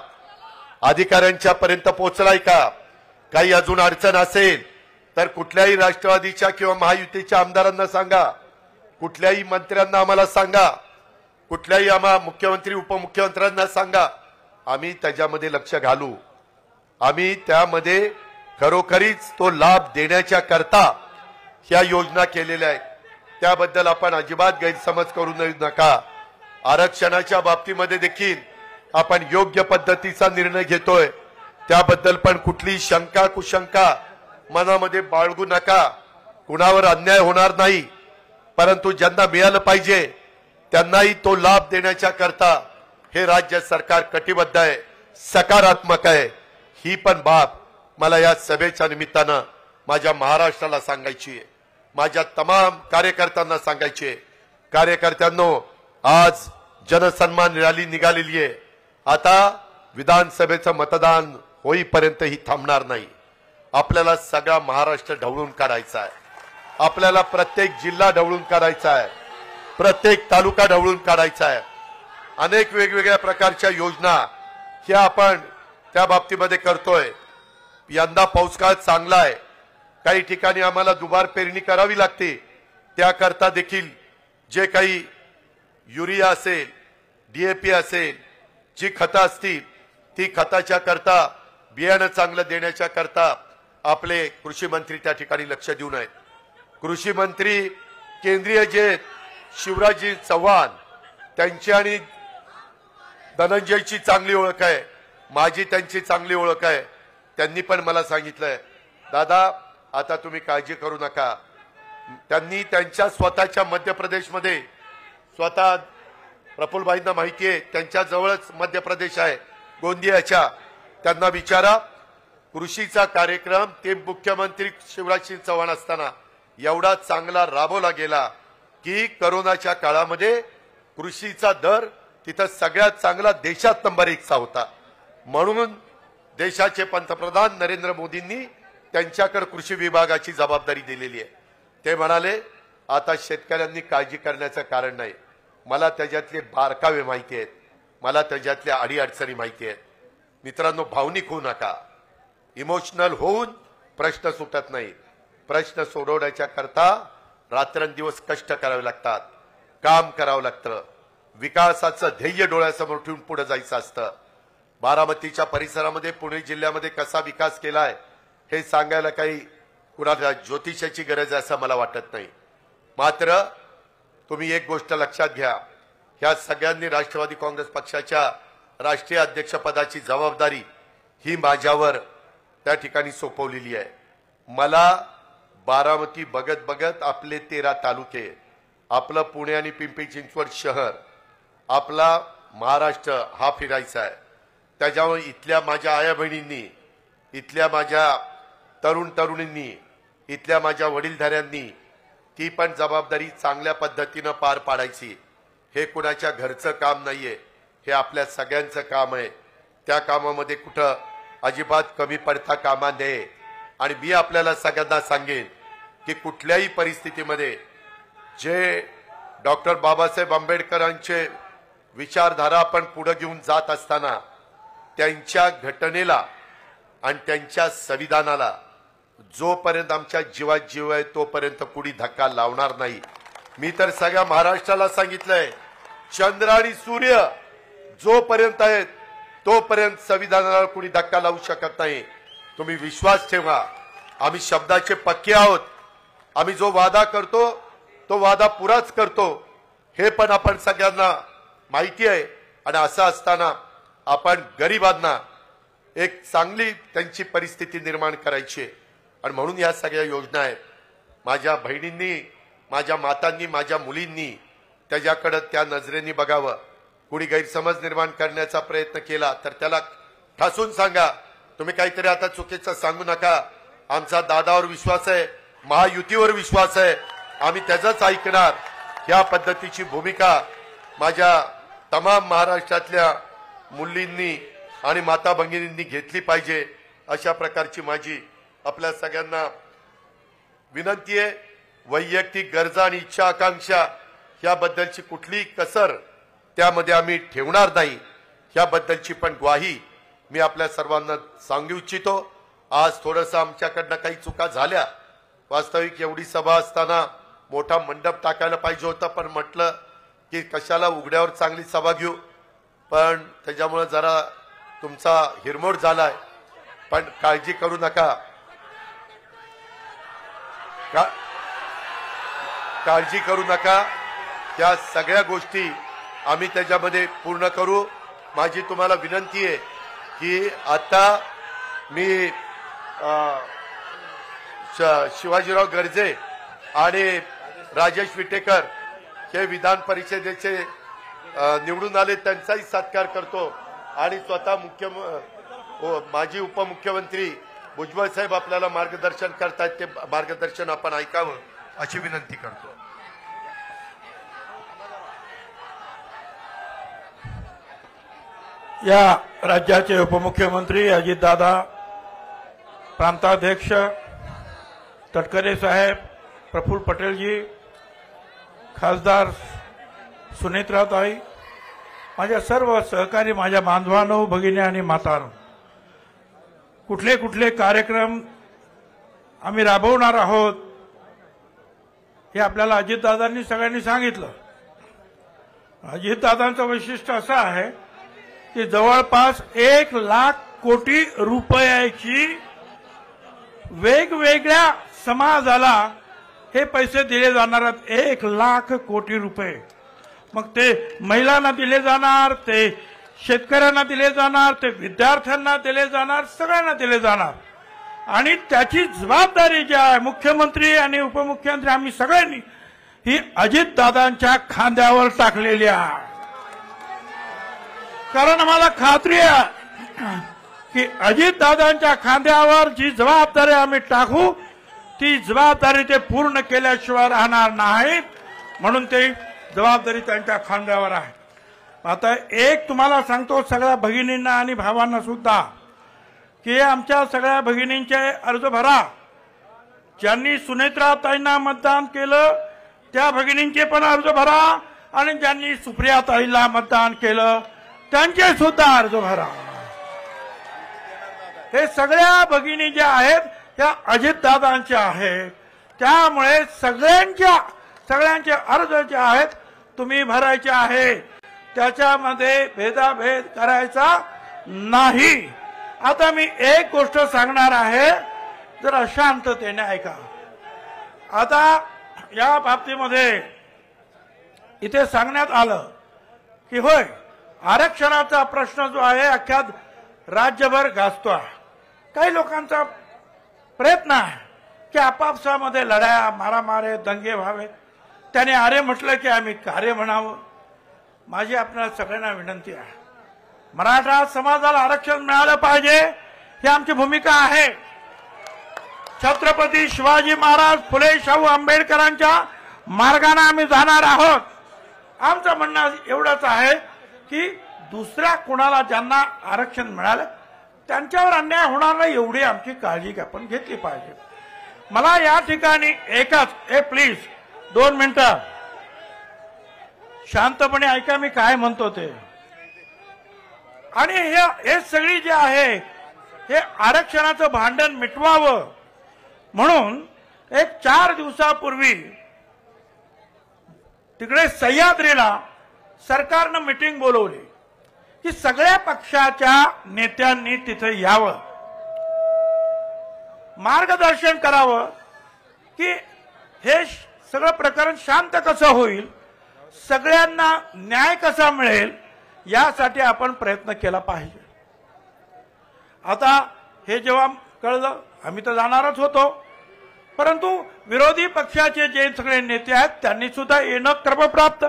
अधिकाऱ्यांच्या पर्यंत पोहोचलाय का. काही अजून अडचण असेल तर कुठल्याही राष्ट्रवादीच्या किंवा महायुतीच्या आमदारांना सांगा, कुठल्याही मंत्र्यांना आम्हाला सांगा, कुठल्याही आम्हा मुख्यमंत्री उपमुख्यमंत्र्यांना सांगा, आम्ही त्याच्यामध्ये लक्ष घालू. आम्ही त्यामध्ये खरोखरीच तो लाभ देण्याच्या करता ह्या योजना केलेल्या आहेत. त्याबद्दल आपण अजिबात गैरसमज करू नका. आरक्षणाच्या बाबतीमध्ये देखील आपण योग्य पद्धतीचा निर्णय घेतोय, त्याबद्दल पण कुठली शंका कुशंका मनामध्ये बाळगू नका. कुणावर अन्याय होणार नाही, परंतु ज्यांना मिळालं पाहिजे त्यांनाही तो लाभ देण्याच्या करता हे राज्य सरकार कटिबद्ध आहे, सकारात्मक आहे. ही पण बाब मला या सभेच्या निमित्तानं माझ्या महाराष्ट्राला सांगायची आहे, माझ्या तमाम कार्यकर्त्यांना सांगायची आहे. कार्यकर्त्यांनो, आज जनसन्मान रॅली निघालेली आहे. आता विधानसभेचं मतदान होईपर्यंत ही थांबणार नाही. आपल्याला सगळा महाराष्ट्र ढवळून काढायचा आहे. आपल्याला प्रत्येक जिल्हा ढवळून काढायचा आहे, प्रत्येक तालुका ढवळून काढायचा आहे. अनेक वेगवेगळ्या प्रकारच्या योजना ह्या आपण त्या बाबतीमध्ये करतोय. यंदा पाऊस काळ चांगला आहे. काही ठिकाणी आम्हाला दुबार पेरणी करावी लागते, त्याकरता देखील जे काही युरिया असेल, DAP असेल, जी खतं असतील ती खताच्या करता, बियाणं चांगलं देण्याच्या करता आपले कृषी मंत्री त्या ठिकाणी लक्ष देऊन आहेत. कृषी मंत्री केंद्रीय जे शिवराजजी चव्हाण त्यांची आणि धनंजयची चांगली ओळख आहे, माझी त्यांची चांगली ओळख आहे. त्यांनी पण मला सांगितलंय, दादा आता तुम्ही काळजी करू नका. त्यांनी त्यांच्या स्वतःच्या मध्य प्रदेशमध्ये, स्वतः प्रफुल्लभाईंना माहिती आहे त्यांच्या जवळच मध्य प्रदेश आहे गोंदियाच्या, त्यांना विचारा कृषीचा कार्यक्रम ते मुख्यमंत्री शिवराजसिंग चव्हाण असताना एवढा चांगला राबवला गेला की करोनाच्या काळामध्ये कृषीचा दर तिथं सगळ्यात चांगला देशात नंबर 1 होता. म्हणून देशाचे पंतप्रधान नरेंद्र मोदींनी त्यांच्याकडे कृषी विभागाची जबाबदारी दिलेली आहे. ते म्हणाले आता शेतकऱ्यांनी काळजी करण्याचं कारण नाही, मला त्याच्यातले बारकावे माहिती आहेत, मला त्याच्यातल्या अडीअडचणी माहिती आहेत. मित्रांनो, भावनिक होऊ नका, इमोशनल होऊन प्रश्न सुटत नाही. प्रश्न सोडवण्याच्या करता रात्रंदिवस कष्ट करावे लागतात, काम करावं लागतं, विकासाचं ध्येय डोळ्यासमोर ठेवून पुढे जायचं असतं. बारामतीच्या परिसरामध्ये, पुणे जिल्ह्यामध्ये कसा विकास केलाय हे सांगायला काही कुणाला ज्योतिषाची गरज आहे असं मला वाटत नाही. मात्र तुम्ही एक गोष्ट लक्षात घ्या, ह्या सगळ्यांनी राष्ट्रवादी काँग्रेस पक्षाच्या राष्ट्रीय अध्यक्षपदाची जबाबदारी ही माझ्यावर त्या ठिकाणी सोपवलेली आहे. मला बारामती बघत बघत आपले 13 तालुके, आपलं पुणे आणि पिंपरी चिंचवड शहर, आपला महाराष्ट्र हा फिरायचा आहे. त्याच्यामुळे इथल्या माझ्या आया बहिणींनी, इथल्या माझ्या तरुण तरुणींनी, इथल्या माझ्या वडीलधाऱ्यांनी ती पण जबाबदारी चांगल्या पद्धतीनं पार पाडायची. हे कुणाच्या घरचं काम नाहीये, हे आपल्या सगळ्यांचं काम आहे. त्या कामामध्ये कुठं अजिबात कमी पडता कामा नये. आणि मी आपल्याला सगळ्यांना सांगेन की कुठल्याही परिस्थितीमध्ये जे डॉक्टर बाबासाहेब आंबेडकरांचे विचारधारा आपण पुढे घेऊन जात असताना त्यांच्या घटनेला आणि त्यांच्या संविधानाला जोपर्यंत आमच्या जीवात जीव आहे तोपर्यंत कुणी धक्का लावणार नाही. मी तर सगळ्या महाराष्ट्राला सांगितलंय, चंद्र आणि सूर्य जोपर्यंत आहेत तोपर्यंत संविधानाला कुणी धक्का लावू शकत नाही. तुम्ही विश्वास ठेवा, आम्ही शब्दाचे पक्के आहोत. आम्ही जो वादा करतो तो वादा पुराच करतो, हे पण आपण सगळ्यांना माहिती आहे. आणि असं असताना आपण गरिबांना एक चांगली त्यांची परिस्थिती निर्माण करायची आणि म्हणून या सगळ्या योजना आहेत. माझ्या बहिणींनी, माझ्या मातांनी, माझ्या मुलींनी त्याच्याकडे त्या नजरेने बघावं. कुणी गैरसमज निर्माण करण्याचा प्रयत्न केला तर त्याला ठासून सांगा, तुम्ही काहीतरी आता चुकीचं सांगू नका. आमचा दादावर विश्वास आहे, महायुतीवर विश्वास आहे, आम्ही त्याचंच ऐकणार. या पद्धतीची भूमिका माझ्या तमाम महाराष्ट्रातल्या मुलींनी आणि माता भगिनींनी घेतली पाहिजे. अशा प्रकारची माझी आपल्या सगळ्यांना विनंती आहे. वैयक्तिक गरजा आणि इच्छा आकांक्षा याबद्दलची कुठलीही कसर त्यामध्ये आम्ही ठेवणार नाही, याबद्दलची पण ग्वाही मी आपल्या सर्वांना सांगू इच्छितो. आज थोडंसं आमच्याकडनं काही चुका झाल्या. वास्तविक एवढी सभा असताना मोठा मंडप टाकायला पाहिजे होता, पण म्हटलं की कशाला उघड्यावर चांगली सभा घेऊ, पण त्याच्यामुळे जरा तुमचा हिरमोड झालाय. पण काळजी करू नका, काळजी करू नका, त्या सगळ्या गोष्टी आम्ही त्याच्यामध्ये पूर्ण करू. माझी तुम्हाला विनंती आहे की आता मी शिवाजीराव गर्जे आणि राजेश विटेकर हे विधान परिषदेचे निवडून आले, त्यांचाही सत्कार करतो. आणि स्वतः माजी उपमुख्यमंत्री भुजबळ साहेब आपल्याला मार्गदर्शन करतायत, ते मार्गदर्शन आपण ऐकावं अशी विनंती करतो. या राज्याचे उपमुख्यमंत्री अजितदादा, प्रांताध्यक्ष तटकरे साहेब, प्रफुल्ल पटेलजी, खासदार सुनेत्राताई, माझ्या सर्व सहकारी, माझ्या बांधवांनो, भगिनी आणि मातांनो, कुठले कुठले कार्यक्रम आम्ही राबवणार आहोत हे आपल्याला अजितदादांनी सगळ्यांनी सांगितलं. अजितदादांचं वैशिष्ट्य असं आहे की जवळपास 1,00,000 कोटी रुपयाची वेगवेगळ्या समाजाला हे पैसे दिले जाणार आहेत. 1,00,000 कोटी रुपये. मग ते महिलांना दिले जाणार, ते शेतकऱ्यांना दिले जाणार, ते विद्यार्थ्यांना दिले जाणार, सगळ्यांना दिले जाणार. आणि त्याची जबाबदारी जी आहे मुख्यमंत्री आणि उपमुख्यमंत्री आम्ही सगळ्यांनी ही अजितदादांच्या खांद्यावर टाकलेली आहे. कारण आम्हाला खात्री आहे की अजितदादांच्या खांद्यावर जी जबाबदारी आम्ही टाकू ती जबाबदारी ते पूर्ण केल्याशिवाय राहणार नाही. म्हणून ते जबाबदारी त्यांच्या खांद्यावर आहे. आता एक तुम्हाला सांगतो सगळ्या भगिनींना आणि भावांना सुद्धा की आमच्या सगळ्या भगिनींचे अर्ज भरा. ज्यांनी सुनेत्राताईंना मतदान केलं त्या भगिनींचे पण अर्ज भरा आणि ज्यांनी सुप्रियाताईला मतदान केलं त्यांचे सुद्धा अर्ज भरा. हे सगळ्या भगिनी ज्या आहेत त्या अजितदादांच्या आहेत. त्यामुळे सगळ्यांचे अर्ज जे आहेत तुम्ही भरायचे आहे. त्याच्यामध्ये भेदाभेद करायचा नाही. आता मी एक गोष्ट सांगणार आहे, जरा शांततेने ऐका. आता या बाबतीमध्ये इथे सांगण्यात आलं की होय आरक्षणाचा प्रश्न जो आहे अख्ख्या राज्यभर गाजतोय. काही लोकांचा प्रयत्न आहे की आपापसामध्ये लढाया मारामारे दंगे व्हावे. त्याने आरे म्हटलं की आम्ही कार्य म्हणावं. माझी आपल्याला सगळ्यांना विनंती आहे, मराठा समाजाला आरक्षण मिळालं पाहिजे ही आमची भूमिका आहे. छत्रपती शिवाजी महाराज फुले शाहू आंबेडकरांच्या मार्गाने आम्ही जाणार आहोत. आमचं म्हणणं एवढंच आहे की दुसऱ्या कुणाला ज्यांना आरक्षण मिळालं त्यांच्यावर अन्याय होणार नाही एवढी आमची काळजी आपण घेतली पाहिजे. मला या ठिकाणी एकच प्लीज 2 मिनिटं शांतपणे ऐका मी काय म्हणतो ते. आणि हे सगळी जे आहे हे आरक्षणाचं भांडण मिटवावं म्हणून एक 4 दिवसापूर्वी तिकडे सह्याद्रीला सरकारनं मीटिंग बोलवली की सगळ्या पक्षाच्या नेत्यांनी तिथे यावं, मार्गदर्शन करावं की हे सगळं प्रकरण शांत कसं होईल, सगळ्यांना न्याय कसा मिळेल यासाठी आपण प्रयत्न केला पाहिजे. आता हे जेव्हा कळलं आम्ही तर जाणारच होतो, परंतु विरोधी पक्षाचे जे सगळे नेते आहेत त्यांनी सुद्धा येणं क्रमप्राप्त.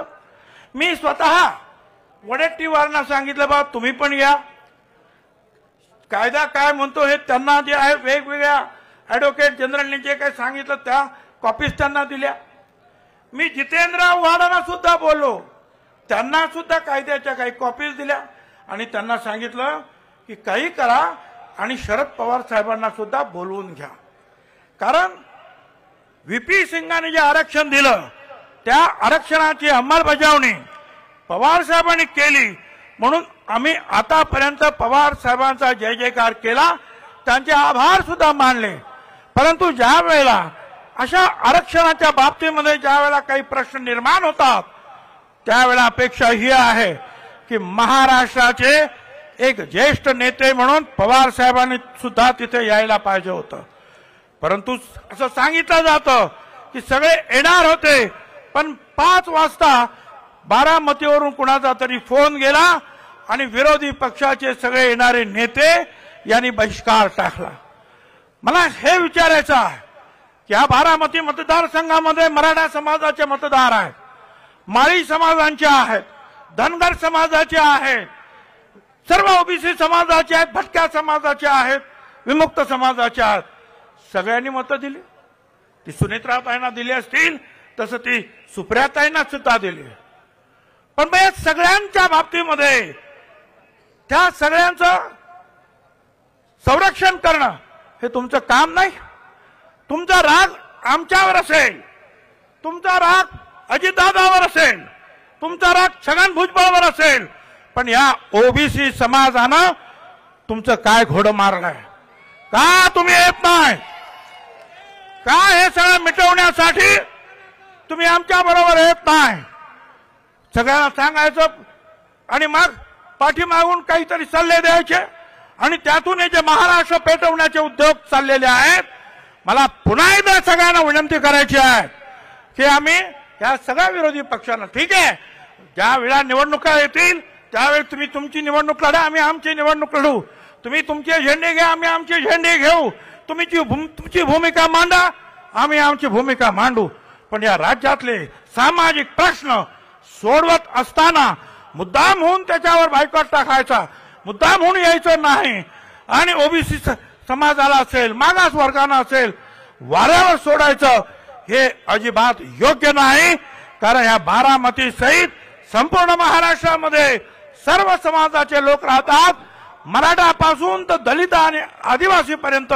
मी स्वतः वडेट्टीवारांना सांगितलं बा तुम्ही पण या. कायदा काय म्हणतो हे त्यांना जे आहे वेगवेगळ्या ऍडव्होकेट जनरलने जे काही सांगितलं त्या कॉपीज त्यांना दिल्या. मी जितेंद्र आव्हाडांना सुद्धा बोललो, त्यांना सुद्धा कायद्याच्या काही कॉपीज दिल्या आणि त्यांना सांगितलं की काही करा आणि शरद पवार साहेबांना सुद्धा बोलवून घ्या. कारण व्हीपी सिंगांनी जे आरक्षण दिलं त्या आरक्षणाची अंमलबजावणी पवार साहेबांनी केली म्हणून आम्ही आतापर्यंत पवार साहेबांचा जय जयकार केला, त्यांचे आभार सुद्धा मानले. परंतु ज्या वेळेला अशा आरक्षणाच्या बाबतीमध्ये ज्या वेळेला काही प्रश्न निर्माण होतात त्यावेळेला अपेक्षा ही आहे की महाराष्ट्राचे एक ज्येष्ठ नेते म्हणून पवार साहेबांनी सुद्धा तिथे यायला पाहिजे होतं. परंतु असं सांगितलं जातं की सगळे येणार होते, पण 5 वाजता बारामतीवरून कुणाचा तरी फोन गेला आणि विरोधी पक्षाचे सगळे येणारे नेते यांनी बहिष्कार टाकला. मला हे विचारायचं आहे की या बारामती मतदारसंघामध्ये मराठा समाजाचे मतदार आहेत, माळी समाजांचे आहेत, धनगर समाजाचे आहेत, सर्व ओबीसी समाजाचे आहेत, भटक्या समाजाचे आहेत, विमुक्त समाजाचे आहेत. सगळ्यांनी मतं दिली. ती सुनेत्राताईंना दिली असतील तसं ती सुप्रियाताईंना सुद्धा दिली. पण मग या सगळ्यांच्या बाबतीमध्ये त्या सगळ्यांचं संरक्षण करणं हे तुमचं काम नाही. तुमचा राग आमच्यावर असेल, तुमचा राग अजितदादावर असेल, तुमचा राग छगन भुजबळवर असेल, पण या ओबीसी समाजानं तुमचं काय घोडं मारलंय? का तुम्ही येत नाही? का हे सगळं मिटवण्यासाठी तुम्ही आमच्या बरोबर येत नाही सगळ्यांना सांगायचं आणि मग पाठीमागून काहीतरी सल्ले द्यायचे आणि त्यातून हे जे महाराष्ट्र पेटवण्याचे उद्योग चाललेले आहेत. मला पुन्हा एकदा सगळ्यांना विनंती करायची आहे की आम्ही या सगळ्या विरोधी पक्षांना ठीक आहे ज्या वेळा निवडणुका येतील त्यावेळी तुम्ही तुमची निवडणूक लढा आम्ही आमची निवडणूक लढू. तुम्ही तुमचे झेंडे घ्या आम्ही आमचे झेंडे घेऊ. तुमची भूमिका मांडा आम्ही आमची भूमिका मांडू. पण या राज्यातले सामाजिक प्रश्न सोडवत असताना मुद्दाम होऊन त्याच्यावर बायकॉट टाकायचा मुद्दाम होऊन यायचं नाही आणि ओबीसी समाजाला असेल मागास वर्गांना असेल वाऱ्यावर सोडायचं हे अजिबात योग्य नाही. कारण या बारामती सहित संपूर्ण महाराष्ट्रामध्ये सर्व समाजाचे लोक राहतात. मराठापासून तर दलित आणि आदिवासी पर्यंत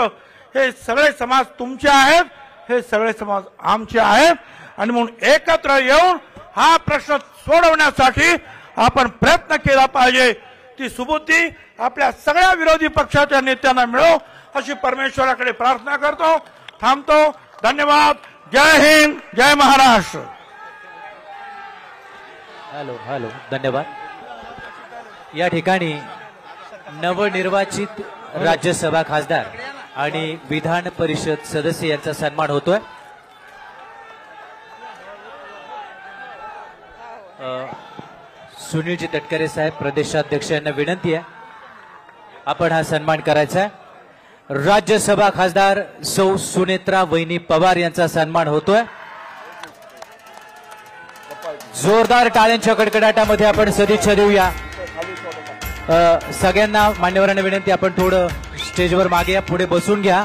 हे सगळे समाज तुमचे आहेत हे सगळे समाज आमचे आहेत आणि म्हणून एकत्र येऊन हा प्रश्न सोडवण्यासाठी आपण प्रयत्न केला पाहिजे. ती सुबुद्धी आपल्या सगळ्या विरोधी पक्षाच्या नेत्यांना मिळो अशी परमेश्वराकडे प्रार्थना करतो. थांबतो. धन्यवाद. जय हिंद. जय महाराष्ट्र. हॅलो धन्यवाद. या ठिकाणी नवनिर्वाचित राज्यसभा खासदार आणि विधान परिषद सदस्य यांचा सन्मान होतोय. सुनीलजी तटकरे साहेब प्रदेशाध्यक्ष यांना विनंती आहे आपण हा सन्मान करायचा आहे. राज्यसभा खासदार सौ सुनेत्रा वहिनी पवार यांचा सन्मान होतोय. जोरदार टाळ्यांच्या कडकडाटामध्ये आपण सदिच्छा देऊया. सगळ्यांना मान्यवरांना विनंती आपण थोडं स्टेजवर मागे या पुढे बसून घ्या.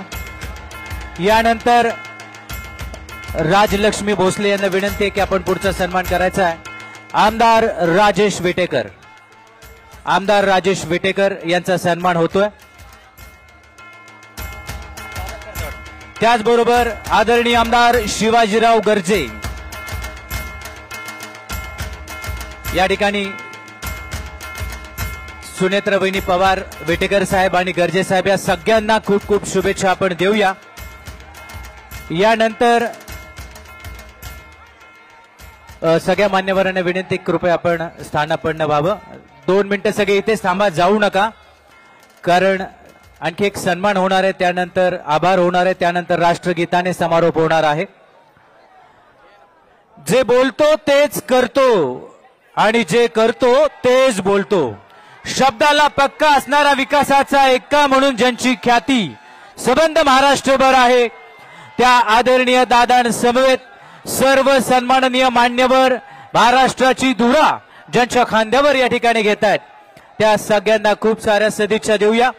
यानंतर राजलक्ष्मी भोसले यांना विनंती आहे की आपण पुढचा सन्मान करायचा आहे. आमदार राजेश विटेकर यांचा सन्मान होतोय. त्याचबरोबर आदरणीय आमदार शिवाजीराव गर्जे या ठिकाणी सुनेत्रा वहिनी पवार विटेकर साहेब आणि गर्जे साहेब या सगळ्यांना खूप खूप शुभेच्छा आपण देऊया. यानंतर सगळ्या मान्यवरांना विनंती कृपया आपण स्थानापन्न व्हावं. 2 मिनिटं सगळे इथेच थांबा जाऊ नका कारण आणखी एक सन्मान होणार आहे त्यानंतर आभार होणार आहे त्यानंतर राष्ट्रगीताने समारोप होणार आहे. जे बोलतो तेच करतो आणि जे करतो तेच बोलतो. शब्दाला पक्का असणारा विकासाचा एक्का म्हणून ज्यांची ख्याती सबंध महाराष्ट्रभर आहे त्या आदरणीय दादांसमवेत सर्व सन्माननीय मान्यवर महाराष्ट्राची धुरा ज्यांच्या खांद्यावर या ठिकाणी घेत आहेत त्या सगळ्यांना खूप साऱ्या सदिच्छा देऊया.